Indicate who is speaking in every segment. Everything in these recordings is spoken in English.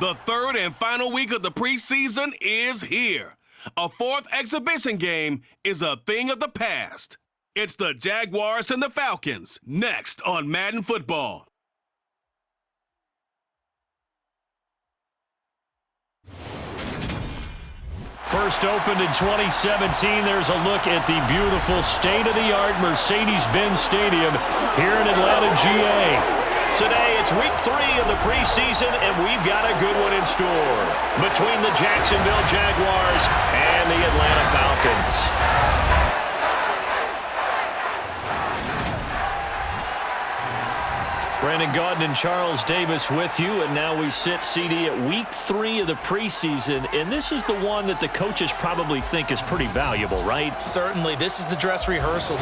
Speaker 1: The third and final week of the preseason is here. A fourth exhibition game is a thing of the past. It's the Jaguars and the Falcons, next on Madden Football.
Speaker 2: First opened in 2017, there's a look at the beautiful state-of-the-art Mercedes-Benz Stadium here in Atlanta, GA. Today, it's week 3 of the preseason, and we've got a good one in store between the Jacksonville Jaguars and the Atlanta Falcons. Brandon Gaudin and Charles Davis with you, and now we sit, CD, at week 3 of the preseason, and this is the one that the coaches probably think is pretty valuable, right?
Speaker 3: Certainly. This is the dress rehearsal.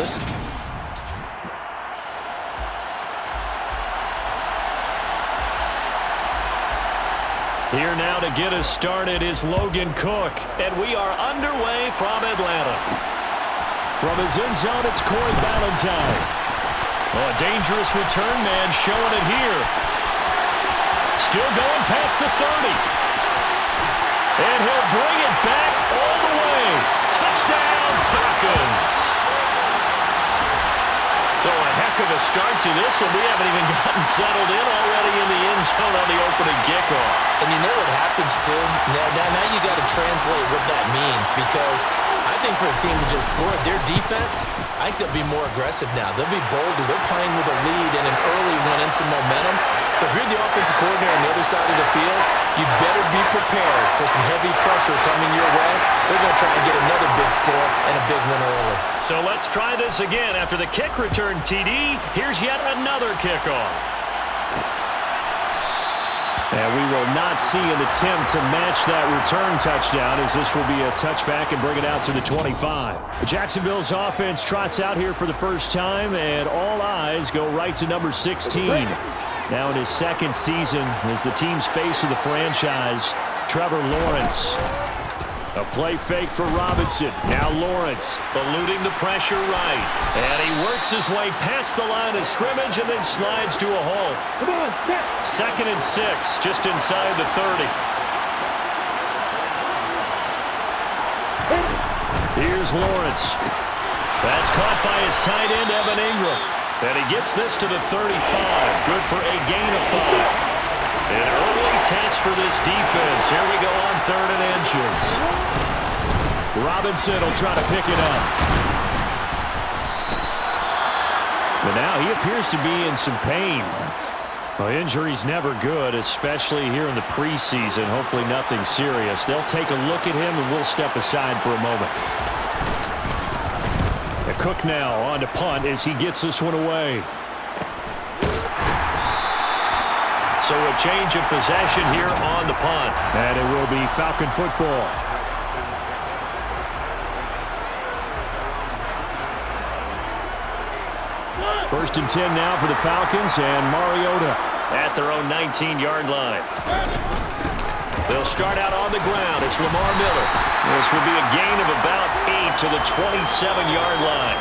Speaker 2: Here now to get us started is Logan Cook, and we are underway from Atlanta. From his end zone, it's Corey Ballantyne. Oh, a dangerous return man showing it here. Still going past the 30. And he'll bring it back all the way. Touchdown, Falcons. So a heck of a start to this one. We haven't even gotten settled in already in the end zone on the opening kickoff.
Speaker 3: And you know what happens, too? Now you got to translate what that means, because I think for a team to just score their defense, I think they'll be more aggressive now. They'll be bolder. They're playing with a lead and an early one and some momentum. So if you're the offensive coordinator on the other side of the field, you better be prepared for some heavy pressure coming your way. They're going to try and get another big score and a big one early.
Speaker 2: So let's try this again. After the kick return, TD, here's yet another kickoff. And we will not see an attempt to match that return touchdown, as this will be a touchback and bring it out to the 25. Jacksonville's offense trots out here for the first time, and all eyes go right to number 16. Now in his second season as the team's face of the franchise, Trevor Lawrence. A play fake for Robinson. Now Lawrence eluding the pressure right. And he works his way past the line of scrimmage and then slides to a hole. 2nd and 6, just inside the 30. Here's Lawrence. That's caught by his tight end, Evan Ingram. And he gets this to the 35. Good for a gain of 5. An early test for this defense. Here we go on 3rd and inches. Robinson will try to pick it up. But now he appears to be in some pain. Well, injury's never good, especially here in the preseason. Hopefully nothing serious. They'll take a look at him, and we'll step aside for a moment. Cook now on to punt as he gets this one away. So a change of possession here on the punt. And it will be Falcon football. First and 10 now for the Falcons, and Mariota at their own 19-yard line. They'll start out on the ground. It's Lamar Miller. This will be a gain of about 8 to the 27-yard line.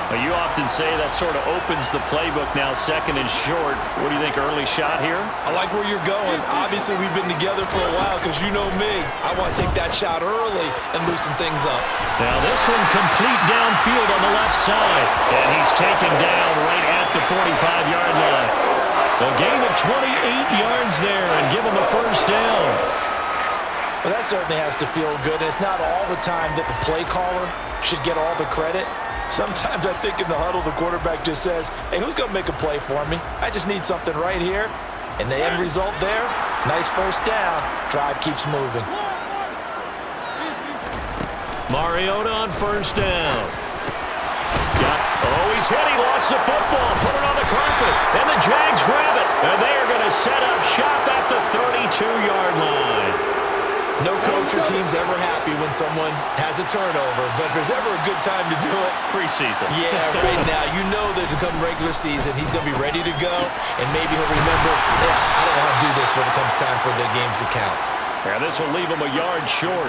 Speaker 2: Now, you often say that sort of opens the playbook now, 2nd and short. What do you think, early shot here?
Speaker 3: I like where you're going. Obviously, we've been together for a while, because you know me. I want to take that shot early and loosen things up.
Speaker 2: Now this one complete downfield on the left side. And he's taken down right at the 45-yard line. A gain of 28 yards there and give him a first down.
Speaker 4: Well, that certainly has to feel good. It's not all the time that the play caller should get all the credit. Sometimes I think in the huddle, the quarterback just says, hey, who's going to make a play for me? I just need something right here. And the end result there, nice first down. Drive keeps moving.
Speaker 2: Mariota on first down. He's hit. He lost the football. Put it on the carpet. And the Jags grab it. And they are going to set up shop at the 32-yard line.
Speaker 3: No coach or team's ever happy when someone has a turnover, but if there's ever a good time to do it,
Speaker 2: preseason.
Speaker 3: Yeah, right now. You know that to come regular season, he's going to be ready to go, and maybe he'll remember, I don't want to do this when it comes time for the games to count.
Speaker 2: Yeah, this will leave him a yard short.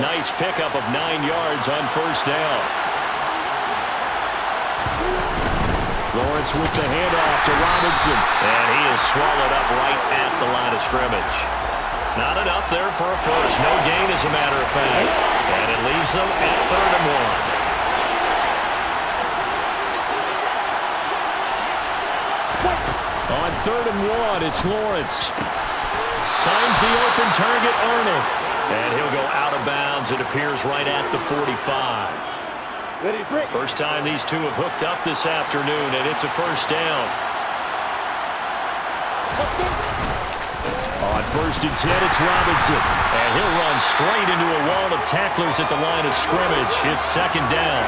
Speaker 2: Nice pickup of 9 yards on first down. Lawrence with the handoff to Robinson. And he is swallowed up right at the line of scrimmage. Not enough there for a first. No gain, as a matter of fact. And it leaves them at 3rd and 1. On 3rd and 1, it's Lawrence. Finds the open target, Arnold. And he'll go out of bounds. It appears right at the 45. First time these two have hooked up this afternoon, and it's a first down. On 1st and 10, it's Robinson. And he'll run straight into a wall of tacklers at the line of scrimmage. It's 2nd down.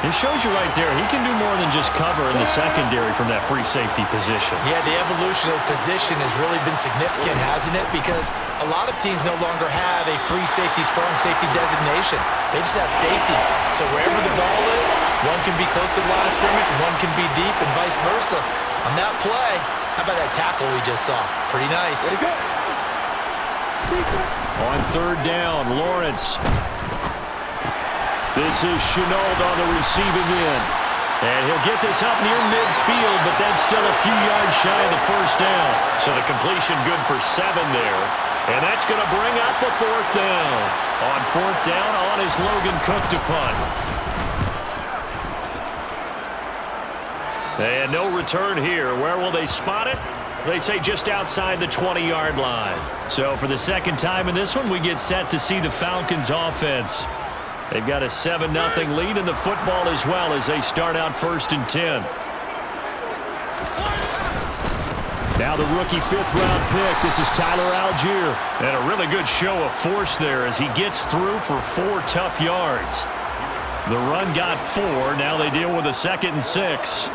Speaker 2: It shows you right there, he can do more than just cover in the secondary from that free safety position.
Speaker 3: Yeah, the evolution of the position has really been significant, hasn't it? Because a lot of teams no longer have a free safety, strong safety designation. They just have safeties. So wherever the ball is, one can be close to the line of scrimmage, one can be deep, and vice versa. On that play, how about that tackle we just saw? Pretty nice.
Speaker 2: On 3rd down, Lawrence. This is Chenault on the receiving end. And he'll get this up near midfield, but that's still a few yards shy of the first down. So the completion good for 7 there. And that's going to bring up the 4th down. On 4th down, on is Logan Cook to punt. And no return here. Where will they spot it? They say just outside the 20-yard line. So for the 2nd time in this one, we get set to see the Falcons offense. They've got a 7-0 lead in the football as well as they start out 1st and 10. Now the rookie 5th-round pick. This is Tyler Algier. And a really good show of force there as he gets through for 4 tough yards. The run got 4. Now they deal with a 2nd and 6.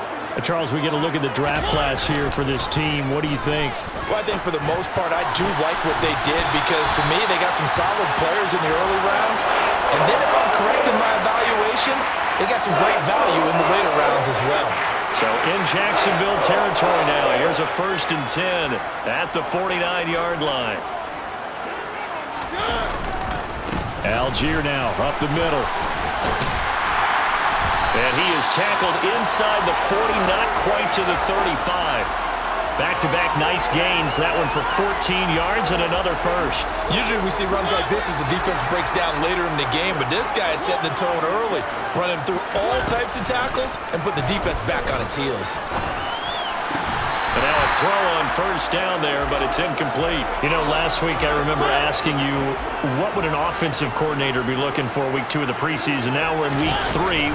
Speaker 2: Charles, we get a look at the draft class here for this team. What do you think?
Speaker 4: Well, I think for the most part, I do like what they did because, to me, they got some solid players in the early rounds. And then if I'm correct in my evaluation, they got some great value in the later rounds as well.
Speaker 2: So in Jacksonville territory now. Here's a 1st and 10 at the 49-yard line. Algier now up the middle. And he is tackled inside the 40, not quite to the 35. Back-to-back nice gains. That one for 14 yards and another first.
Speaker 3: Usually we see runs like this as the defense breaks down later in the game, but this guy is setting the tone early, running through all types of tackles and putting the defense back on its heels.
Speaker 2: And now a throw on 1st down there, but it's incomplete. You know, last week I remember asking you, what would an offensive coordinator be looking for week 2 of the preseason? Now we're in week 3.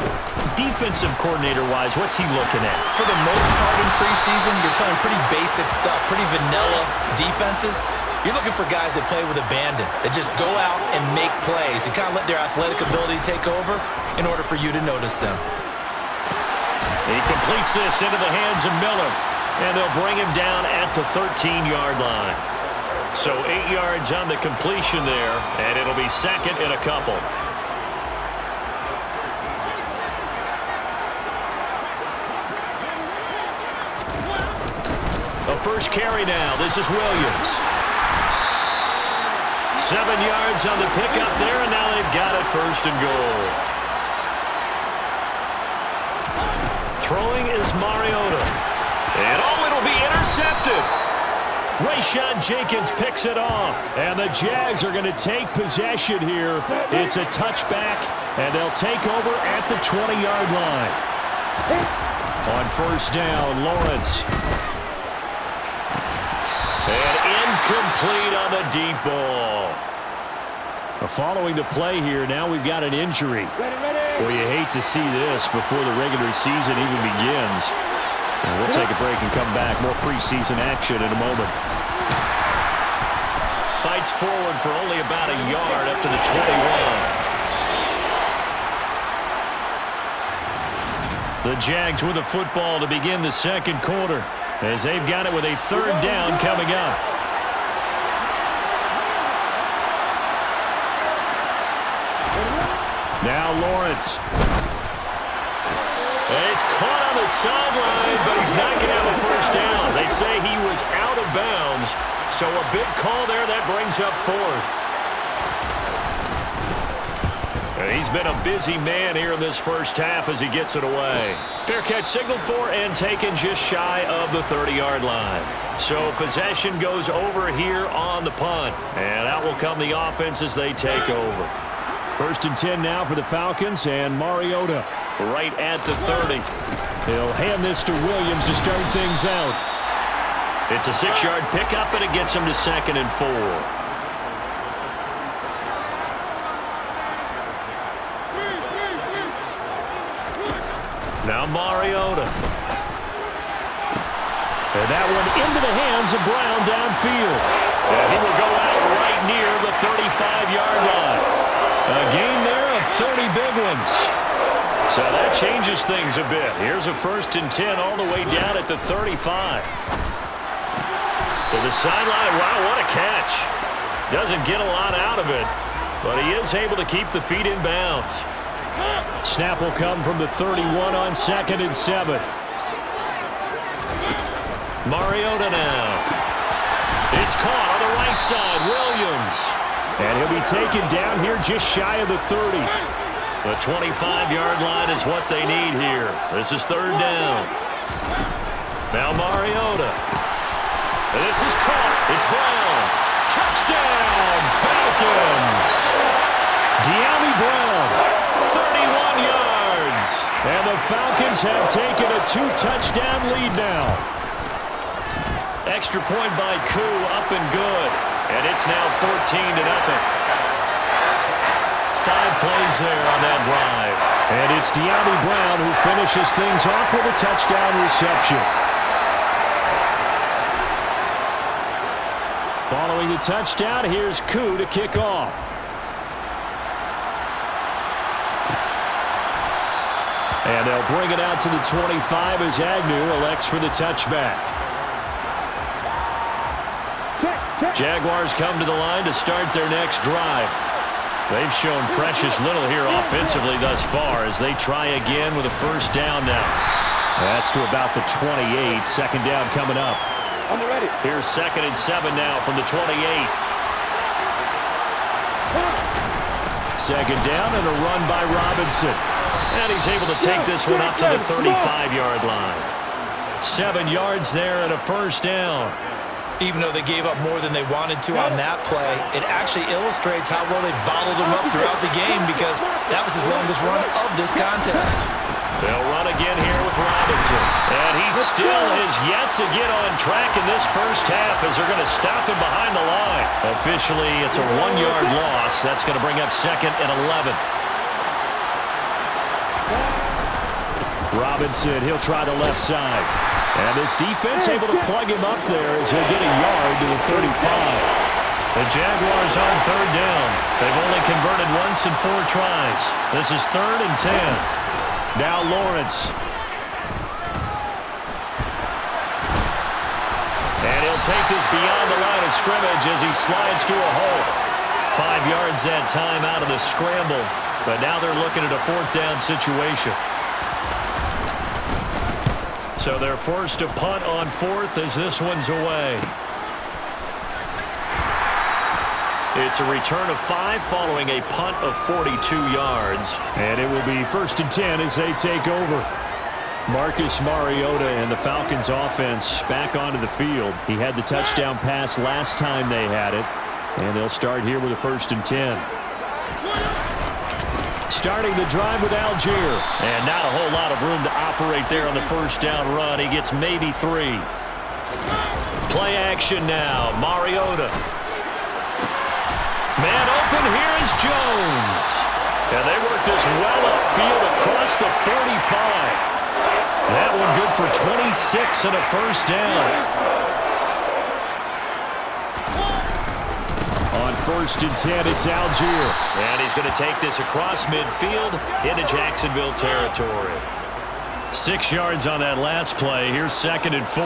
Speaker 2: Defensive coordinator-wise, what's he looking at?
Speaker 3: For the most part in preseason, you're playing pretty basic stuff, pretty vanilla defenses. You're looking for guys that play with abandon, that just go out and make plays. You kind of let their athletic ability take over in order for you to notice them.
Speaker 2: He completes this into the hands of Miller. And they'll bring him down at the 13-yard line. So 8 yards on the completion there, and it'll be 2nd and a couple. The first carry now. This is Williams. 7 yards on the pickup there, and now they've got it 1st and goal. Throwing is Mariota. And it'll be intercepted. Rayshawn Jenkins picks it off. And the Jags are going to take possession here. It's a touchback, and they'll take over at the 20-yard line. On 1st down, Lawrence. And incomplete on the deep ball. Following the play here, now we've got an injury. Well, you hate to see this before the regular season even begins. And we'll take a break and come back. More preseason action in a moment. Fights forward for only about a yard up to the 21. The Jags with the football to begin the 2nd quarter as they've got it with a 3rd down coming up. Now Lawrence. He's caught on the sideline, but he's not going to have a 1st down. They say he was out of bounds, so a big call there that brings up 4th. He's been a busy man here in this first half as he gets it away. Fair catch signaled for and taken just shy of the 30-yard line. So possession goes over here on the punt. And out will come the offense as they take over. 1st and 10 now for the Falcons, and Mariota right at the 30. He'll hand this to Williams to start things out. It's a 6-yard pickup, and it gets him to 2nd and 4. Now Mariota. And that one into the hands of Brown downfield. And he will go out right near the 35-yard line. A gain there of 30 big ones. So that changes things a bit. Here's a 1st and 10 all the way down at the 35. To the sideline. Wow, what a catch. Doesn't get a lot out of it, but he is able to keep the feet in bounds. Snap will come from the 31 on 2nd and 7. Mariota now. It's caught on the right side. Williams. And he'll be taken down here just shy of the 30. The 25-yard line is what they need here. This is 3rd down. Now Mariota. And this is caught. It's Brown. Touchdown, Falcons. De'Ami Brown, 31 yards. And the Falcons have taken a 2-touchdown lead now. Extra point by Koo, up and good. And it's now 14-0. 5 plays there on that drive. And it's De'Ami Brown who finishes things off with a touchdown reception. Following the touchdown, here's Koo to kick off. And they'll bring it out to the 25 as Agnew elects for the touchback. Jaguars come to the line to start their next drive. They've shown precious little here offensively thus far as they try again with a 1st down now. That's to about the 28. 2nd down coming up. Here's 2nd and 7 now from the 28. 2nd down and a run by Robinson. And he's able to take this one up to the 35-yard line. 7 yards there and a 1st down.
Speaker 3: Even though they gave up more than they wanted to on that play, it actually illustrates how well they bottled him up throughout the game because that was his longest run of this contest.
Speaker 2: They'll run again here with Robinson. And he still has yet to get on track in this first half as they're going to stop him behind the line. Officially, it's a 1-yard loss. That's going to bring up 2nd and 11. Robinson, he'll try the left side. And this defense able to plug him up there as he'll get a yard to the 35. The Jaguars on 3rd down. They've only converted once in 4 tries. This is 3rd and 10. Now Lawrence. And he'll take this beyond the line of scrimmage as he slides to a hole. 5 yards that time out of the scramble. But now they're looking at a 4th down situation. So they're forced to punt on 4th as this one's away. It's a return of 5 following a punt of 42 yards. And it will be 1st and 10 as they take over. Marcus Mariota and the Falcons offense back onto the field. He had the touchdown pass last time they had it. And they'll start here with a 1st and 10. Starting the drive with Algier. And not a whole lot of room to operate there on the 1st down run. He gets maybe 3. Play action now. Mariota. Man open. Here is Jones. And they work this well upfield across the 45. That one good for 26 and a 1st down. On 1st and 10, it's Algier. And he's going to take this across midfield into Jacksonville territory. 6 yards on that last play. Here's 2nd and 4.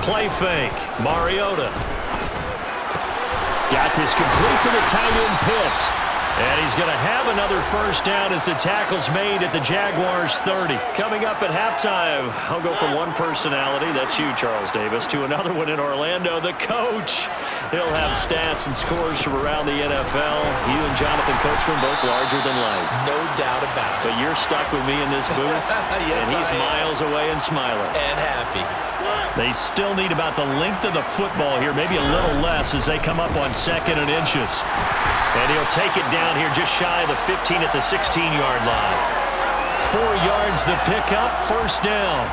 Speaker 2: Play fake. Mariota. Got this complete to the tight end Pitts. And he's going to have another first down as the tackle's made at the Jaguars' 30. Coming up at halftime, I'll go from one personality, that's you, Charles Davis, to another one in Orlando, the coach. He'll have stats and scores from around the NFL. You and Jonathan Coachman both larger than life.
Speaker 3: No doubt about it.
Speaker 2: But you're stuck with me in this booth,
Speaker 3: yes,
Speaker 2: and he's miles away and smiling.
Speaker 3: And happy.
Speaker 2: They still need about the length of the football here, maybe a little less as they come up on 2nd and inches. And he'll take it down here just shy of the 15 at the 16-yard line. 4 yards the pickup, first down.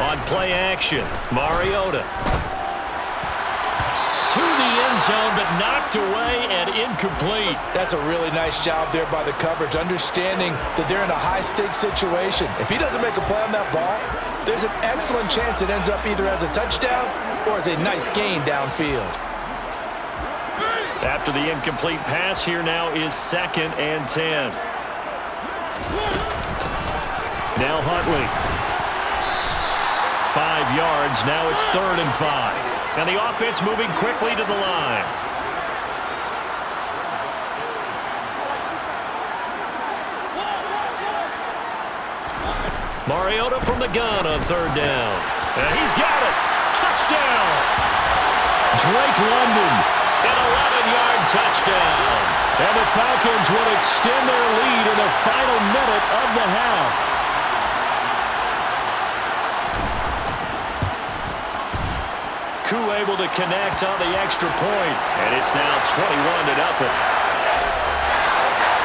Speaker 2: On play action, Mariota. To the end zone, but knocked away and incomplete.
Speaker 4: That's a really nice job there by the coverage, understanding that they're in a high-stakes situation. If he doesn't make a play on that ball, there's an excellent chance it ends up either as a touchdown or as a nice gain downfield.
Speaker 2: After the incomplete pass, here now is 2nd and 10. Now Huntley. 5 yards, now it's 3rd and 5. And the offense moving quickly to the line. Mariota from the gun on 3rd down. And he's got it. Touchdown. Drake London, an 11-yard touchdown. And the Falcons will extend their lead in the final minute of the half. Able to connect on the extra point, and it's now 21-0.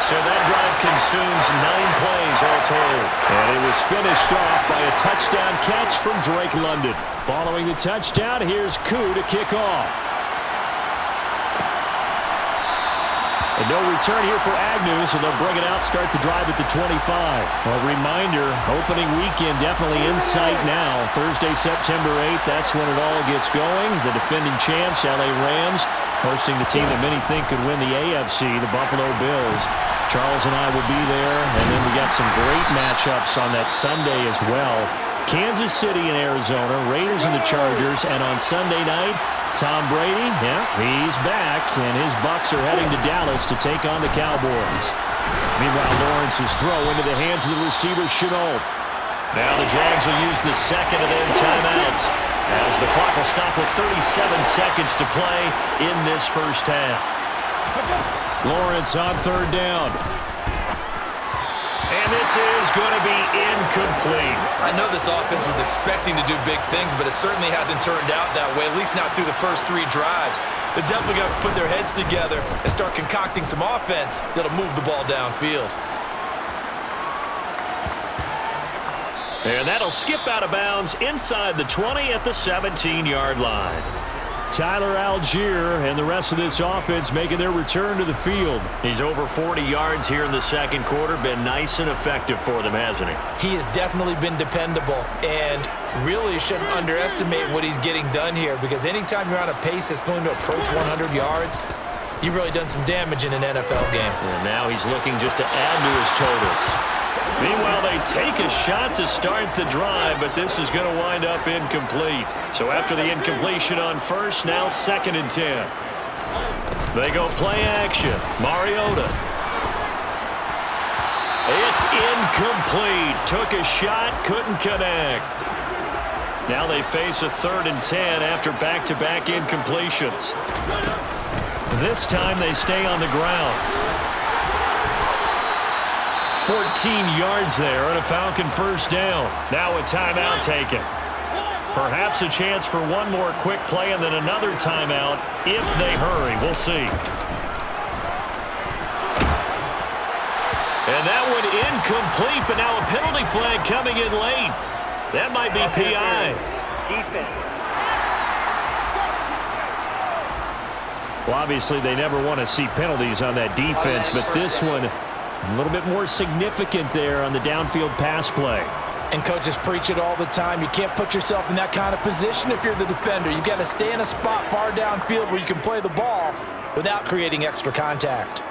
Speaker 2: So that drive consumes 9 plays all told. And it was finished off by a touchdown catch from Drake London. Following the touchdown, here's Koo to kick off. And no return here for Agnew, so they'll bring it out, start the drive at the 25. A reminder, opening weekend definitely in sight now. Thursday, September 8th, that's when it all gets going. The defending champs, LA Rams, hosting the team that many think could win the AFC, the Buffalo Bills. Charles and I will be there, and then we got some great matchups on that Sunday as well. Kansas City and Arizona, Raiders and the Chargers, and on Sunday night, Tom Brady, he's back, and his Bucs are heading to Dallas to take on the Cowboys. Meanwhile, Lawrence's throw into the hands of the receiver, Chenault. Now the Jags will use the 2nd and then timeout, as the clock will stop with 37 seconds to play in this first half. Lawrence on 3rd down. And this is going to be incomplete.
Speaker 3: I know this offense was expecting to do big things, but it certainly hasn't turned out that way, at least not through the first 3 drives. They're definitely going to put their heads together and start concocting some offense that'll move the ball downfield.
Speaker 2: And that'll skip out of bounds inside the 20 at the 17-yard line. Tyler Algier and the rest of this offense making their return to the field. He's over 40 yards here in the second quarter. Been nice and effective for them, hasn't he?
Speaker 3: He has definitely been dependable, and really shouldn't underestimate what he's getting done here, because anytime you're on a pace that's going to approach 100 yards, you've really done some damage in an NFL game.
Speaker 2: And now he's looking just to add to his totals. Meanwhile, they take a shot to start the drive, but this is going to wind up incomplete. So after the incompletion on first, now 2nd and 10. They go play action. Mariota. It's incomplete. Took a shot, couldn't connect. Now they face a 3rd and 10 after back-to-back incompletions. This time they stay on the ground. 14 yards there and a Falcon first down. Now a timeout taken. Perhaps a chance for one more quick play and then another timeout if they hurry. We'll see. And that one incomplete, but now a penalty flag coming in late. That might be PI. Well, obviously they never want to see penalties on that defense, but this one a little bit more significant there on the downfield pass play.
Speaker 4: And coaches preach it all the time. You can't put yourself in that kind of position if you're the defender. You've got to stay in a spot far downfield where you can play the ball without creating extra contact.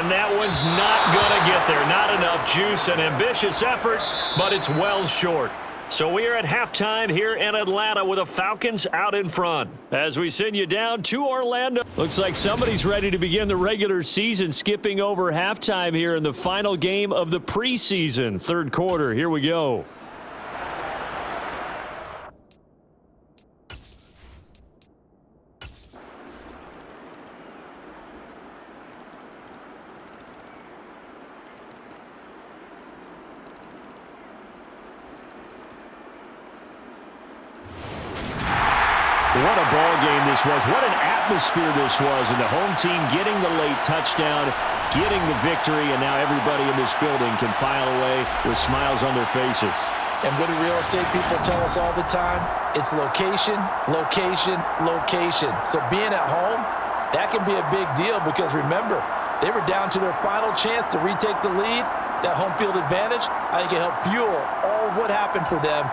Speaker 2: And that one's not going to get there. Not enough juice. An ambitious effort, but it's well short. So we are at halftime here in Atlanta with the Falcons out in front. As we send you down to Orlando. Looks like somebody's ready to begin the regular season, skipping over halftime here in the final game of the preseason. Third quarter, here we go. What a ball game this was. What an atmosphere this was. And the home team getting the late touchdown, getting the victory, and now everybody in this building can file away with smiles on their faces.
Speaker 4: And what do real estate people tell us all the time? It's location, location, location. So being at home, that can be a big deal because remember, they were down to their final chance to retake the lead. That home field advantage, I think it helped fuel all of what happened for them